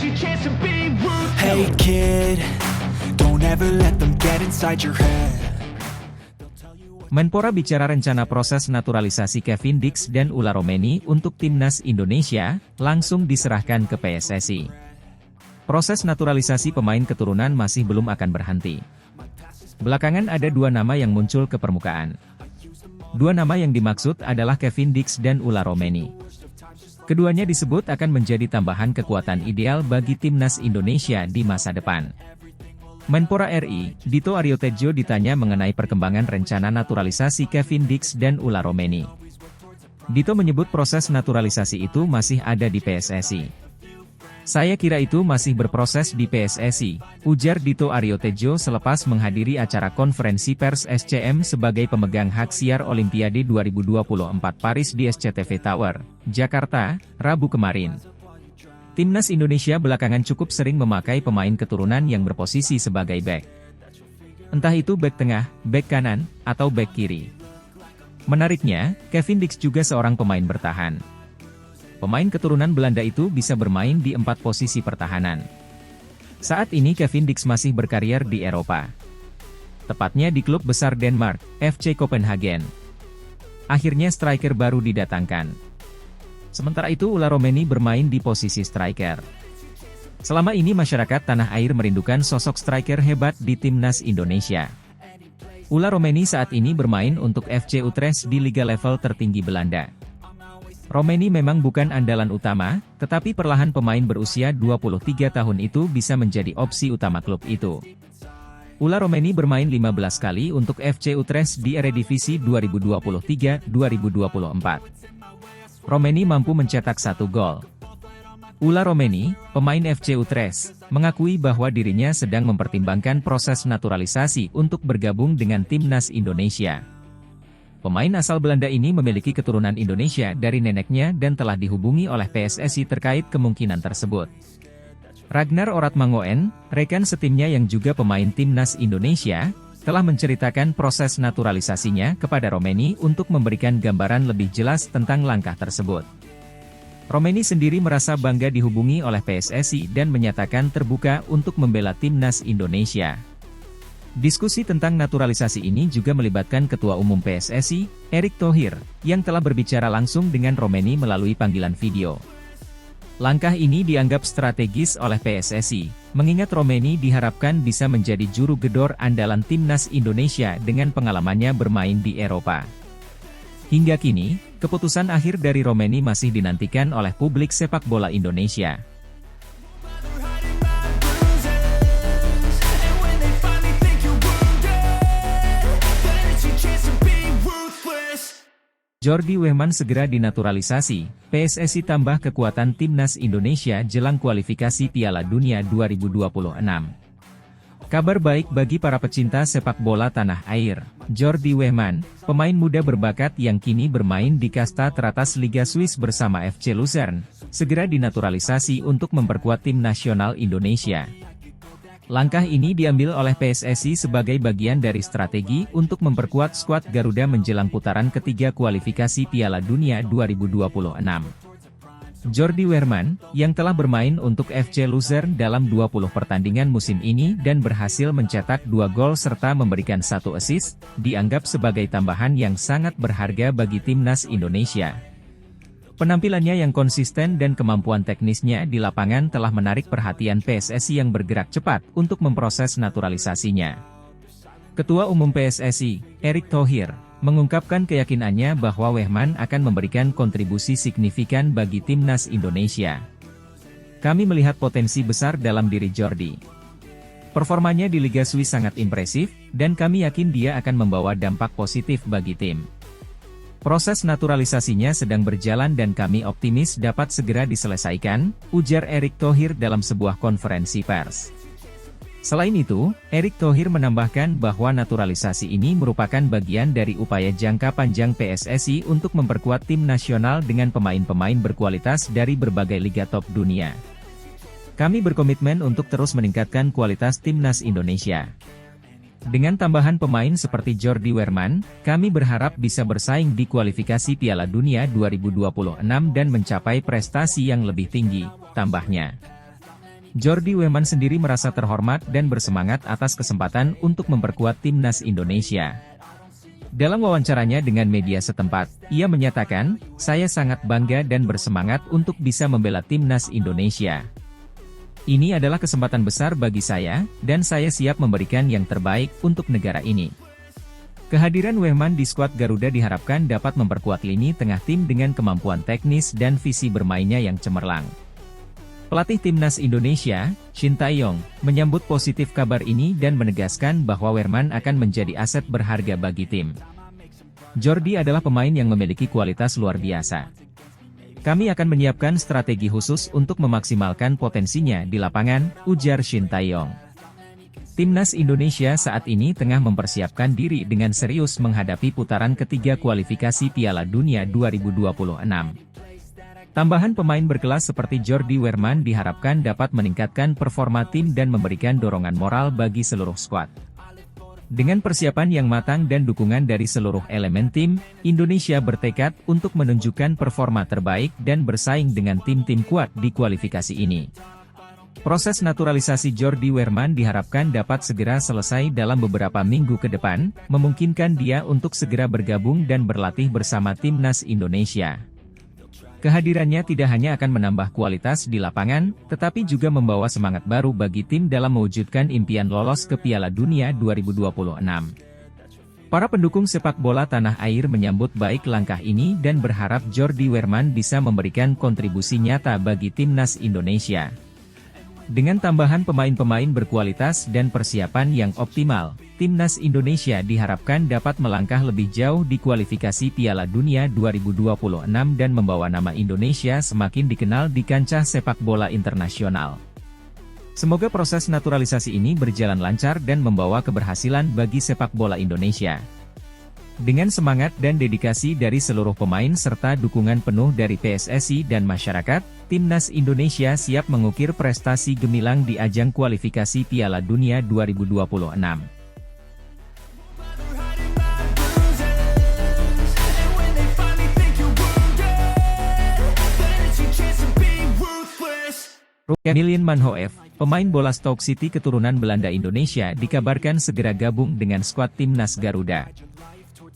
Hey kid, don't ever let them get inside your head. Menpora bicara rencana proses naturalisasi Kevin Dix dan Ulla Romeni untuk timnas Indonesia, langsung diserahkan ke PSSI. Proses naturalisasi pemain keturunan masih belum akan berhenti. Belakangan ada dua nama yang muncul ke permukaan. Dua nama yang dimaksud adalah Kevin Dix dan Ulla Romeni. Keduanya disebut akan menjadi tambahan kekuatan ideal bagi timnas Indonesia di masa depan. Menpora RI, Dito Aryo Tejo ditanya mengenai perkembangan rencana naturalisasi Kevin Dix dan Ulla Romeni. Dito menyebut proses naturalisasi itu masih ada di PSSI. Saya kira itu masih berproses di PSSI, ujar Dito Aryo Tejo selepas menghadiri acara konferensi pers SCM sebagai pemegang hak siar Olimpiade 2024 Paris di SCTV Tower, Jakarta, Rabu kemarin. Timnas Indonesia belakangan cukup sering memakai pemain keturunan yang berposisi sebagai bek. Entah itu bek tengah, bek kanan, atau bek kiri. Menariknya, Kevin Dix juga seorang pemain bertahan. Pemain keturunan Belanda itu bisa bermain di 4 posisi pertahanan. Saat ini Kevin Dix masih berkarier di Eropa. Tepatnya di klub besar Denmark, FC Copenhagen. Akhirnya striker baru didatangkan. Sementara itu Ulla Romeni bermain di posisi striker. Selama ini masyarakat tanah air merindukan sosok striker hebat di timnas Indonesia. Ulla Romeni saat ini bermain untuk FC Utrecht di liga level tertinggi Belanda. Romeni memang bukan andalan utama, tetapi perlahan pemain berusia 23 tahun itu bisa menjadi opsi utama klub itu. Ulla Romeni bermain 15 kali untuk FC Utrecht di Eredivisie 2023-2024. Romeni mampu mencetak 1 gol. Ulla Romeni, pemain FC Utrecht, mengakui bahwa dirinya sedang mempertimbangkan proses naturalisasi untuk bergabung dengan timnas Indonesia. Pemain asal Belanda ini memiliki keturunan Indonesia dari neneknya dan telah dihubungi oleh PSSI terkait kemungkinan tersebut. Ragnar Oratmangoen, rekan setimnya yang juga pemain timnas Indonesia, telah menceritakan proses naturalisasinya kepada Romeni untuk memberikan gambaran lebih jelas tentang langkah tersebut. Romeni sendiri merasa bangga dihubungi oleh PSSI dan menyatakan terbuka untuk membela timnas Indonesia. Diskusi tentang naturalisasi ini juga melibatkan Ketua Umum PSSI, Erick Thohir, yang telah berbicara langsung dengan Romeni melalui panggilan video. Langkah ini dianggap strategis oleh PSSI, mengingat Romeni diharapkan bisa menjadi juru gedor andalan timnas Indonesia dengan pengalamannya bermain di Eropa. Hingga kini, keputusan akhir dari Romeni masih dinantikan oleh publik sepak bola Indonesia. Jordi Wehman segera dinaturalisasi, PSSI tambah kekuatan timnas Indonesia jelang kualifikasi Piala Dunia 2026. Kabar baik bagi para pecinta sepak bola tanah air, Jordi Wehman, pemain muda berbakat yang kini bermain di kasta teratas Liga Swiss bersama FC Luzern, segera dinaturalisasi untuk memperkuat tim nasional Indonesia. Langkah ini diambil oleh PSSI sebagai bagian dari strategi untuk memperkuat skuad Garuda menjelang putaran ketiga kualifikasi Piala Dunia 2026. Jordi Wehman, yang telah bermain untuk FC Luzern dalam 20 pertandingan musim ini dan berhasil mencetak 2 gol serta memberikan 1 assist, dianggap sebagai tambahan yang sangat berharga bagi timnas Indonesia. Penampilannya yang konsisten dan kemampuan teknisnya di lapangan telah menarik perhatian PSSI yang bergerak cepat untuk memproses naturalisasinya. Ketua Umum PSSI, Erick Thohir, mengungkapkan keyakinannya bahwa Wehman akan memberikan kontribusi signifikan bagi timnas Indonesia. Kami melihat potensi besar dalam diri Jordi. Performanya di Liga Swiss sangat impresif, dan kami yakin dia akan membawa dampak positif bagi tim. Proses naturalisasinya sedang berjalan dan kami optimis dapat segera diselesaikan, ujar Erick Thohir dalam sebuah konferensi pers. Selain itu, Erick Thohir menambahkan bahwa naturalisasi ini merupakan bagian dari upaya jangka panjang PSSI untuk memperkuat tim nasional dengan pemain-pemain berkualitas dari berbagai liga top dunia. Kami berkomitmen untuk terus meningkatkan kualitas timnas Indonesia. Dengan tambahan pemain seperti Jordi Wehman, kami berharap bisa bersaing di kualifikasi Piala Dunia 2026 dan mencapai prestasi yang lebih tinggi, tambahnya. Jordi Weman sendiri merasa terhormat dan bersemangat atas kesempatan untuk memperkuat timnas Indonesia. Dalam wawancaranya dengan media setempat, ia menyatakan, "Saya sangat bangga dan bersemangat untuk bisa membela timnas Indonesia. Ini adalah kesempatan besar bagi saya, dan saya siap memberikan yang terbaik untuk negara ini." Kehadiran Weman di skuad Garuda diharapkan dapat memperkuat lini tengah tim dengan kemampuan teknis dan visi bermainnya yang cemerlang. Pelatih timnas Indonesia, Shin Tae-yong, menyambut positif kabar ini dan menegaskan bahwa Weman akan menjadi aset berharga bagi tim. Jordi adalah pemain yang memiliki kualitas luar biasa. Kami akan menyiapkan strategi khusus untuk memaksimalkan potensinya di lapangan, ujar Shin Tae-yong. Timnas Indonesia saat ini tengah mempersiapkan diri dengan serius menghadapi putaran ketiga kualifikasi Piala Dunia 2026. Tambahan pemain berkelas seperti Jordi Weman diharapkan dapat meningkatkan performa tim dan memberikan dorongan moral bagi seluruh skuad. Dengan persiapan yang matang dan dukungan dari seluruh elemen tim, Indonesia bertekad untuk menunjukkan performa terbaik dan bersaing dengan tim-tim kuat di kualifikasi ini. Proses naturalisasi Jordi Weman diharapkan dapat segera selesai dalam beberapa minggu ke depan, memungkinkan dia untuk segera bergabung dan berlatih bersama timnas Indonesia. Kehadirannya tidak hanya akan menambah kualitas di lapangan, tetapi juga membawa semangat baru bagi tim dalam mewujudkan impian lolos ke Piala Dunia 2026. Para pendukung sepak bola tanah air menyambut baik langkah ini dan berharap Jordi Weman bisa memberikan kontribusi nyata bagi timnas Indonesia. Dengan tambahan pemain-pemain berkualitas dan persiapan yang optimal, timnas Indonesia diharapkan dapat melangkah lebih jauh di kualifikasi Piala Dunia 2026 dan membawa nama Indonesia semakin dikenal di kancah sepak bola internasional. Semoga proses naturalisasi ini berjalan lancar dan membawa keberhasilan bagi sepak bola Indonesia. Dengan semangat dan dedikasi dari seluruh pemain serta dukungan penuh dari PSSI dan masyarakat, timnas Indonesia siap mengukir prestasi gemilang di ajang kualifikasi Piala Dunia 2026. Miljan Manhoef, pemain bola Stoke City keturunan Belanda Indonesia dikabarkan segera gabung dengan skuad timnas Garuda.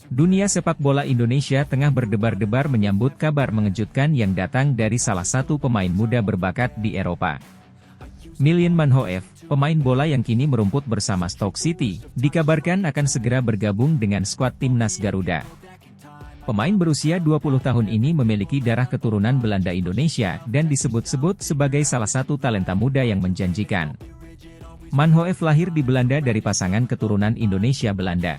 Dunia sepak bola Indonesia tengah berdebar-debar menyambut kabar mengejutkan yang datang dari salah satu pemain muda berbakat di Eropa. Miljan Manhoef, pemain bola yang kini merumput bersama Stoke City, dikabarkan akan segera bergabung dengan skuad timnas Garuda. Pemain berusia 20 tahun ini memiliki darah keturunan Belanda Indonesia dan disebut-sebut sebagai salah satu talenta muda yang menjanjikan. Manhoef lahir di Belanda dari pasangan keturunan Indonesia-Belanda.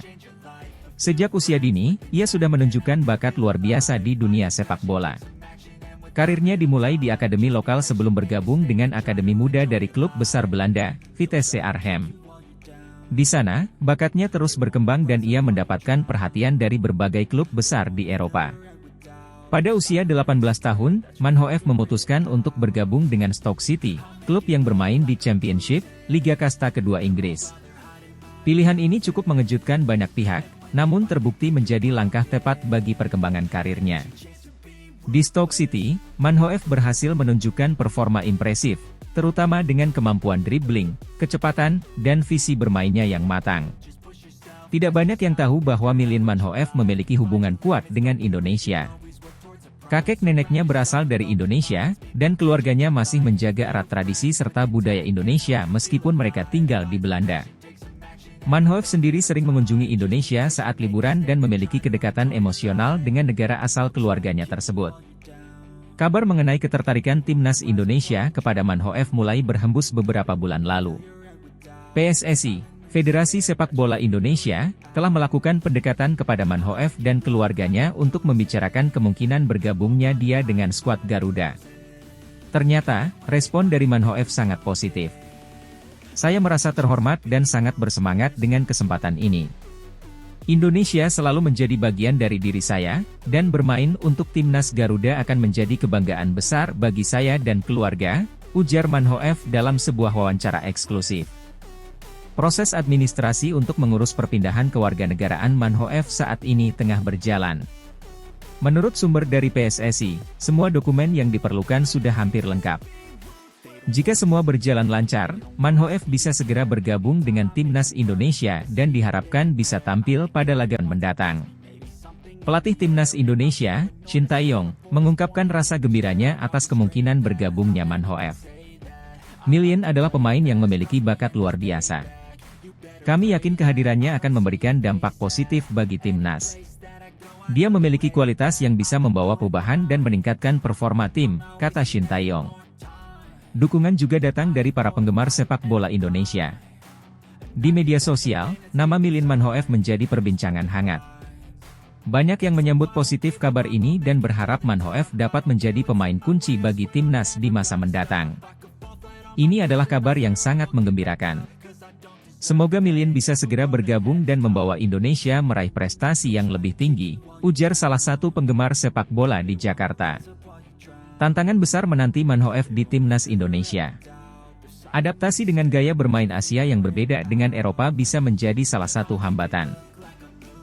Sejak usia dini, ia sudah menunjukkan bakat luar biasa di dunia sepak bola. Karirnya dimulai di akademi lokal sebelum bergabung dengan akademi muda dari klub besar Belanda, Vitesse Arnhem. Di sana, bakatnya terus berkembang dan ia mendapatkan perhatian dari berbagai klub besar di Eropa. Pada usia 18 tahun, Manhoef memutuskan untuk bergabung dengan Stoke City, klub yang bermain di Championship, Liga Kasta kedua Inggris. Pilihan ini cukup mengejutkan banyak pihak, namun terbukti menjadi langkah tepat bagi perkembangan karirnya. Di Stoke City, Manhoef berhasil menunjukkan performa impresif, terutama dengan kemampuan dribbling, kecepatan, dan visi bermainnya yang matang. Tidak banyak yang tahu bahwa Miljan Manhoef memiliki hubungan kuat dengan Indonesia. Kakek neneknya berasal dari Indonesia, dan keluarganya masih menjaga erat tradisi serta budaya Indonesia meskipun mereka tinggal di Belanda. Manhoef sendiri sering mengunjungi Indonesia saat liburan dan memiliki kedekatan emosional dengan negara asal keluarganya tersebut. Kabar mengenai ketertarikan timnas Indonesia kepada Manhoef mulai berhembus beberapa bulan lalu. PSSI, Federasi Sepak Bola Indonesia, telah melakukan pendekatan kepada Manhoef dan keluarganya untuk membicarakan kemungkinan bergabungnya dia dengan skuad Garuda. Ternyata, respon dari Manhoef sangat positif. Saya merasa terhormat dan sangat bersemangat dengan kesempatan ini. Indonesia selalu menjadi bagian dari diri saya, dan bermain untuk timnas Garuda akan menjadi kebanggaan besar bagi saya dan keluarga, ujar Manhoef dalam sebuah wawancara eksklusif. Proses administrasi untuk mengurus perpindahan kewarganegaraan Manhoef saat ini tengah berjalan. Menurut sumber dari PSSI, semua dokumen yang diperlukan sudah hampir lengkap. Jika semua berjalan lancar, Manhoef bisa segera bergabung dengan timnas Indonesia dan diharapkan bisa tampil pada laga mendatang. Pelatih timnas Indonesia, Shin Tae-yong, mengungkapkan rasa gembiranya atas kemungkinan bergabungnya Manhoef. Milian adalah pemain yang memiliki bakat luar biasa. Kami yakin kehadirannya akan memberikan dampak positif bagi timnas. Dia memiliki kualitas yang bisa membawa perubahan dan meningkatkan performa tim, kata Shin Tae-yong. Dukungan juga datang dari para penggemar sepak bola Indonesia. Di media sosial, nama Milian Manhoef menjadi perbincangan hangat. Banyak yang menyambut positif kabar ini dan berharap Manhoef dapat menjadi pemain kunci bagi timnas di masa mendatang. Ini adalah kabar yang sangat menggembirakan. Semoga Milian bisa segera bergabung dan membawa Indonesia meraih prestasi yang lebih tinggi, ujar salah satu penggemar sepak bola di Jakarta. Tantangan besar menanti Manhoef di timnas Indonesia. Adaptasi dengan gaya bermain Asia yang berbeda dengan Eropa bisa menjadi salah satu hambatan.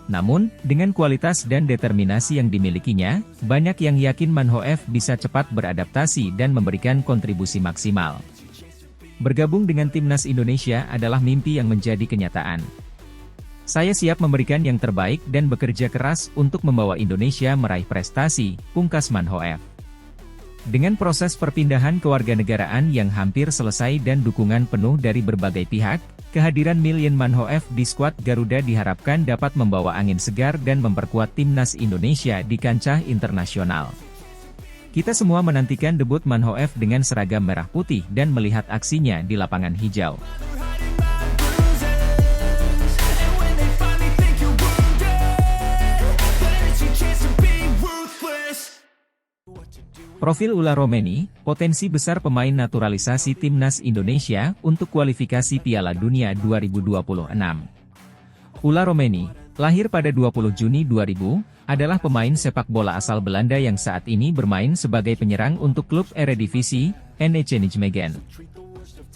Namun, dengan kualitas dan determinasi yang dimilikinya, banyak yang yakin Manhoef bisa cepat beradaptasi dan memberikan kontribusi maksimal. Bergabung dengan timnas Indonesia adalah mimpi yang menjadi kenyataan. Saya siap memberikan yang terbaik dan bekerja keras untuk membawa Indonesia meraih prestasi, pungkas Manhoef. Dengan proses perpindahan kewarganegaraan yang hampir selesai dan dukungan penuh dari berbagai pihak, kehadiran Milian Manhoef di skuad Garuda diharapkan dapat membawa angin segar dan memperkuat timnas Indonesia di kancah internasional. Kita semua menantikan debut Manhoef dengan seragam merah putih dan melihat aksinya di lapangan hijau. Profil Ula Romeni, potensi besar pemain naturalisasi timnas Indonesia untuk kualifikasi Piala Dunia 2026. Ula Romeni, lahir pada 20 Juni 2000, adalah pemain sepak bola asal Belanda yang saat ini bermain sebagai penyerang untuk klub Eredivisie, NEC Nijmegen.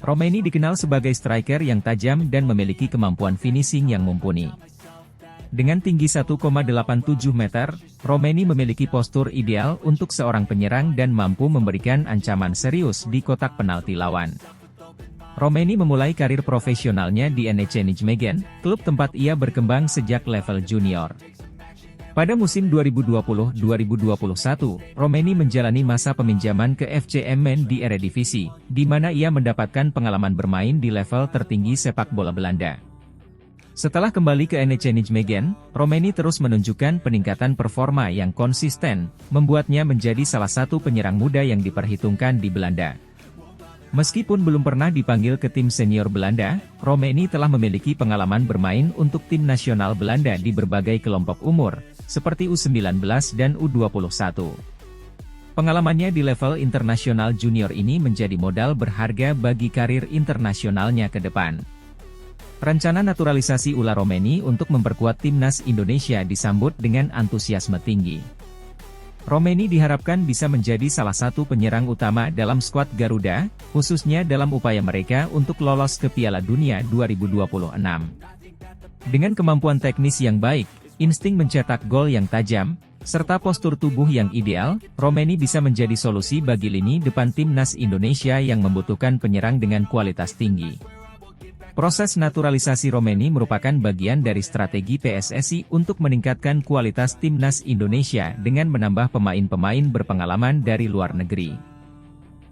Romeni dikenal sebagai striker yang tajam dan memiliki kemampuan finishing yang mumpuni. Dengan tinggi 1,87 meter, Romeni memiliki postur ideal untuk seorang penyerang dan mampu memberikan ancaman serius di kotak penalti lawan. Romeni memulai karir profesionalnya di NEC Nijmegen, klub tempat ia berkembang sejak level junior. Pada musim 2020-2021, Romeni menjalani masa peminjaman ke FC Emmen di Eredivisie, di mana ia mendapatkan pengalaman bermain di level tertinggi sepak bola Belanda. Setelah kembali ke NEC Nijmegen, Romeni terus menunjukkan peningkatan performa yang konsisten, membuatnya menjadi salah satu penyerang muda yang diperhitungkan di Belanda. Meskipun belum pernah dipanggil ke tim senior Belanda, Romeni telah memiliki pengalaman bermain untuk tim nasional Belanda di berbagai kelompok umur, seperti U19 dan U21. Pengalamannya di level internasional junior ini menjadi modal berharga bagi karir internasionalnya ke depan. Rencana naturalisasi Ula Romeni untuk memperkuat timnas Indonesia disambut dengan antusiasme tinggi. Romeni diharapkan bisa menjadi salah satu penyerang utama dalam skuad Garuda, khususnya dalam upaya mereka untuk lolos ke Piala Dunia 2026. Dengan kemampuan teknis yang baik, insting mencetak gol yang tajam, serta postur tubuh yang ideal, Romeni bisa menjadi solusi bagi lini depan timnas Indonesia yang membutuhkan penyerang dengan kualitas tinggi. Proses naturalisasi Romeni merupakan bagian dari strategi PSSI untuk meningkatkan kualitas timnas Indonesia dengan menambah pemain-pemain berpengalaman dari luar negeri.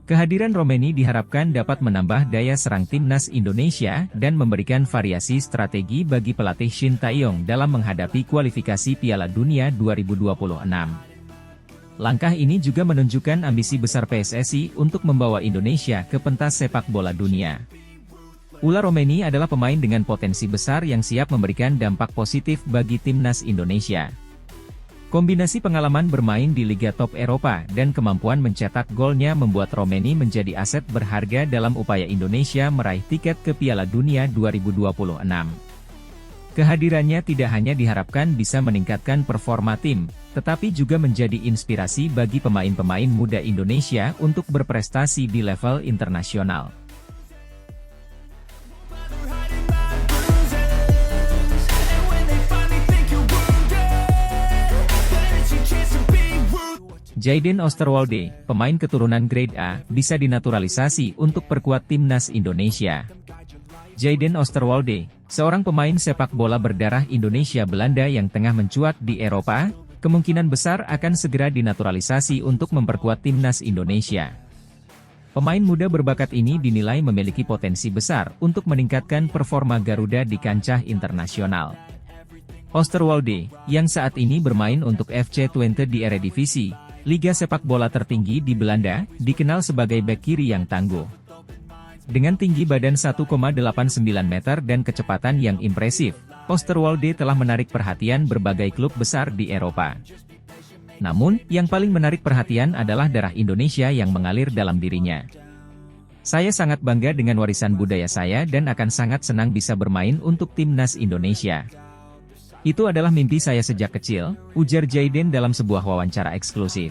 Kehadiran Romeni diharapkan dapat menambah daya serang timnas Indonesia dan memberikan variasi strategi bagi pelatih Shin Tae-yong dalam menghadapi kualifikasi Piala Dunia 2026. Langkah ini juga menunjukkan ambisi besar PSSI untuk membawa Indonesia ke pentas sepak bola dunia. Ula Romeni adalah pemain dengan potensi besar yang siap memberikan dampak positif bagi timnas Indonesia. Kombinasi pengalaman bermain di Liga Top Eropa dan kemampuan mencetak golnya membuat Romeni menjadi aset berharga dalam upaya Indonesia meraih tiket ke Piala Dunia 2026. Kehadirannya tidak hanya diharapkan bisa meningkatkan performa tim, tetapi juga menjadi inspirasi bagi pemain-pemain muda Indonesia untuk berprestasi di level internasional. Jayden Osterwolde, pemain keturunan Grade A, bisa dinaturalisasi untuk perkuat timnas Indonesia. Jayden Osterwolde, seorang pemain sepak bola berdarah Indonesia Belanda yang tengah mencuat di Eropa, kemungkinan besar akan segera dinaturalisasi untuk memperkuat timnas Indonesia. Pemain muda berbakat ini dinilai memiliki potensi besar untuk meningkatkan performa Garuda di kancah internasional. Osterwolde, yang saat ini bermain untuk FC Twente di Eredivisie, liga sepak bola tertinggi di Belanda, dikenal sebagai bek kiri yang tangguh. Dengan tinggi badan 1,89 meter dan kecepatan yang impresif, Osterwolde telah menarik perhatian berbagai klub besar di Eropa. Namun, yang paling menarik perhatian adalah darah Indonesia yang mengalir dalam dirinya. Saya sangat bangga dengan warisan budaya saya dan akan sangat senang bisa bermain untuk timnas Indonesia. Itu adalah mimpi saya sejak kecil, ujar Jayden dalam sebuah wawancara eksklusif.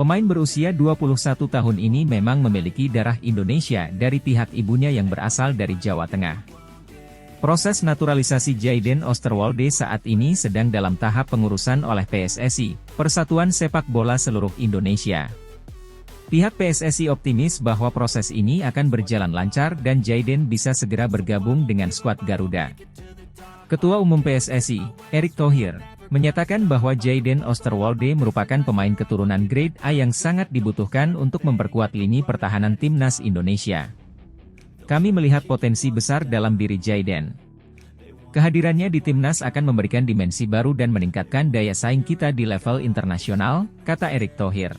Pemain berusia 21 tahun ini memang memiliki darah Indonesia dari pihak ibunya yang berasal dari Jawa Tengah. Proses naturalisasi Jayden Osterwolde saat ini sedang dalam tahap pengurusan oleh PSSI, Persatuan Sepak Bola Seluruh Indonesia. Pihak PSSI optimis bahwa proses ini akan berjalan lancar dan Jayden bisa segera bergabung dengan skuad Garuda. Ketua Umum PSSI, Erick Thohir, menyatakan bahwa Jayden Osterwolde merupakan pemain keturunan Grade A yang sangat dibutuhkan untuk memperkuat lini pertahanan timnas Indonesia. Kami melihat potensi besar dalam diri Jayden. Kehadirannya di timnas akan memberikan dimensi baru dan meningkatkan daya saing kita di level internasional, kata Erick Thohir.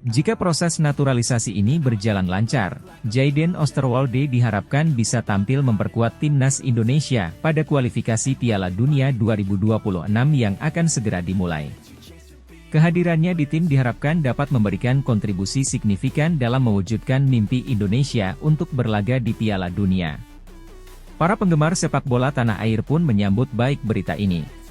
Jika proses naturalisasi ini berjalan lancar, Jayden Osterwolde diharapkan bisa tampil memperkuat timnas Indonesia pada kualifikasi Piala Dunia 2026 yang akan segera dimulai. Kehadirannya di tim diharapkan dapat memberikan kontribusi signifikan dalam mewujudkan mimpi Indonesia untuk berlaga di Piala Dunia. Para penggemar sepak bola tanah air pun menyambut baik berita ini.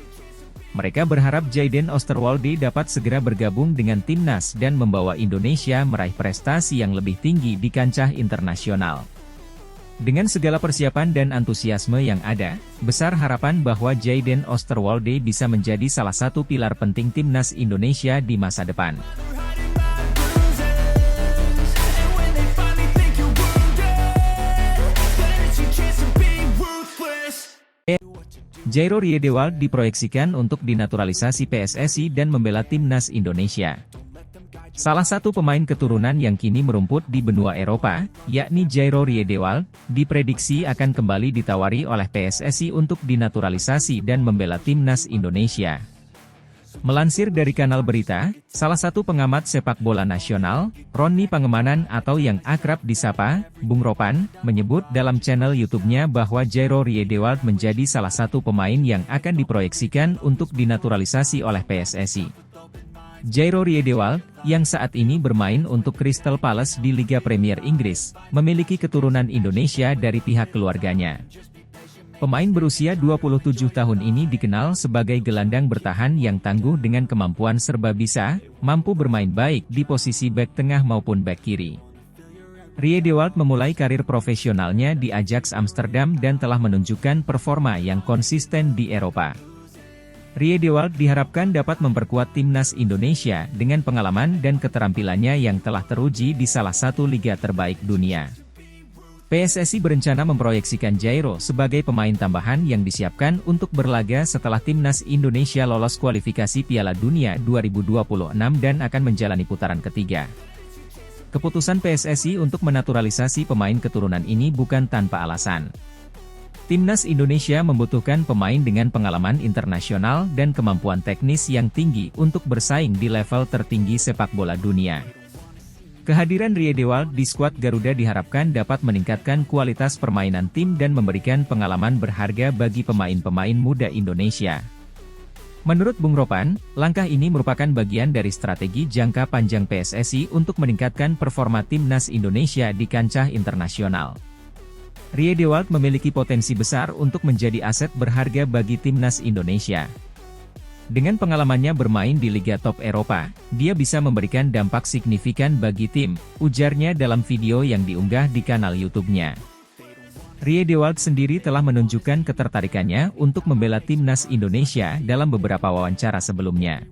Mereka berharap Jayden Osterwolde dapat segera bergabung dengan timnas dan membawa Indonesia meraih prestasi yang lebih tinggi di kancah internasional. Dengan segala persiapan dan antusiasme yang ada, besar harapan bahwa Jayden Osterwolde bisa menjadi salah satu pilar penting timnas Indonesia di masa depan. Jairo Riedewald diproyeksikan untuk dinaturalisasi PSSI dan membela timnas Indonesia. Salah satu pemain keturunan yang kini merumput di benua Eropa, yakni Jairo Riedewald, diprediksi akan kembali ditawari oleh PSSI untuk dinaturalisasi dan membela timnas Indonesia. Melansir dari kanal berita, salah satu pengamat sepak bola nasional, Roni Pangemanan atau yang akrab disapa, Bung Ropan, menyebut dalam channel YouTube-nya bahwa Jairo Riedewald menjadi salah satu pemain yang akan diproyeksikan untuk dinaturalisasi oleh PSSI. Jairo Riedewald, yang saat ini bermain untuk Crystal Palace di Liga Premier Inggris, memiliki keturunan Indonesia dari pihak keluarganya. Pemain berusia 27 tahun ini dikenal sebagai gelandang bertahan yang tangguh dengan kemampuan serba bisa, mampu bermain baik di posisi bek tengah maupun bek kiri. Riedewald memulai karir profesionalnya di Ajax Amsterdam dan telah menunjukkan performa yang konsisten di Eropa. Riedewald diharapkan dapat memperkuat timnas Indonesia dengan pengalaman dan keterampilannya yang telah teruji di salah satu liga terbaik dunia. PSSI berencana memproyeksikan Jairo sebagai pemain tambahan yang disiapkan untuk berlaga setelah timnas Indonesia lolos kualifikasi Piala Dunia 2026 dan akan menjalani putaran ketiga. Keputusan PSSI untuk menaturalisasi pemain keturunan ini bukan tanpa alasan. Timnas Indonesia membutuhkan pemain dengan pengalaman internasional dan kemampuan teknis yang tinggi untuk bersaing di level tertinggi sepak bola dunia. Kehadiran Riedewald di skuad Garuda diharapkan dapat meningkatkan kualitas permainan tim dan memberikan pengalaman berharga bagi pemain-pemain muda Indonesia. Menurut Bung Ropan, langkah ini merupakan bagian dari strategi jangka panjang PSSI untuk meningkatkan performa timnas Indonesia di kancah internasional. Riedewald memiliki potensi besar untuk menjadi aset berharga bagi timnas Indonesia. Dengan pengalamannya bermain di Liga Top Eropa, dia bisa memberikan dampak signifikan bagi tim, ujarnya dalam video yang diunggah di kanal YouTube-nya. Riedewald sendiri telah menunjukkan ketertarikannya untuk membela timnas Indonesia dalam beberapa wawancara sebelumnya.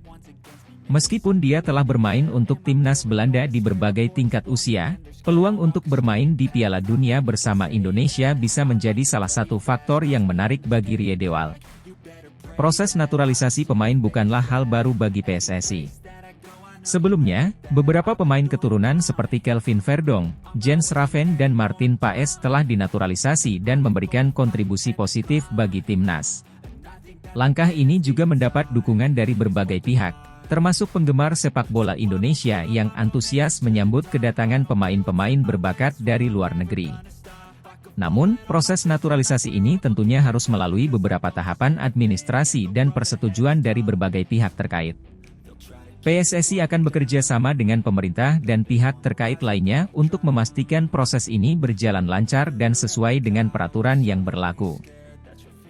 Meskipun dia telah bermain untuk timnas Belanda di berbagai tingkat usia, peluang untuk bermain di Piala Dunia bersama Indonesia bisa menjadi salah satu faktor yang menarik bagi Riedewald. Proses naturalisasi pemain bukanlah hal baru bagi PSSI. Sebelumnya, beberapa pemain keturunan seperti Kelvin Verdonk, Jens Raven dan Martin Paes telah dinaturalisasi dan memberikan kontribusi positif bagi timnas. Langkah ini juga mendapat dukungan dari berbagai pihak, termasuk penggemar sepak bola Indonesia yang antusias menyambut kedatangan pemain-pemain berbakat dari luar negeri. Namun, proses naturalisasi ini tentunya harus melalui beberapa tahapan administrasi dan persetujuan dari berbagai pihak terkait. PSSI akan bekerja sama dengan pemerintah dan pihak terkait lainnya untuk memastikan proses ini berjalan lancar dan sesuai dengan peraturan yang berlaku.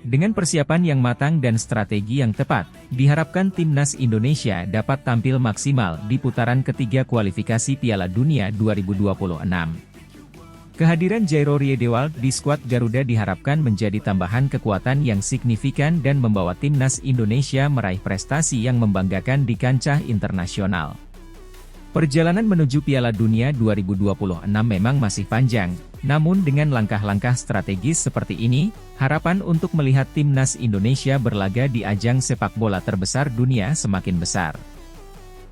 Dengan persiapan yang matang dan strategi yang tepat, diharapkan timnas Indonesia dapat tampil maksimal di putaran ketiga kualifikasi Piala Dunia 2026. Kehadiran Jairo Riedewald di skuad Garuda diharapkan menjadi tambahan kekuatan yang signifikan dan membawa timnas Indonesia meraih prestasi yang membanggakan di kancah internasional. Perjalanan menuju Piala Dunia 2026 memang masih panjang, namun dengan langkah-langkah strategis seperti ini, harapan untuk melihat timnas Indonesia berlaga di ajang sepak bola terbesar dunia semakin besar.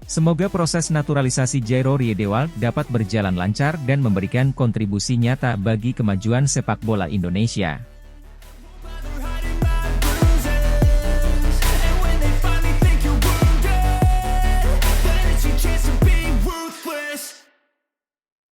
Semoga proses naturalisasi Jairo Riedewald dapat berjalan lancar dan memberikan kontribusi nyata bagi kemajuan sepak bola Indonesia.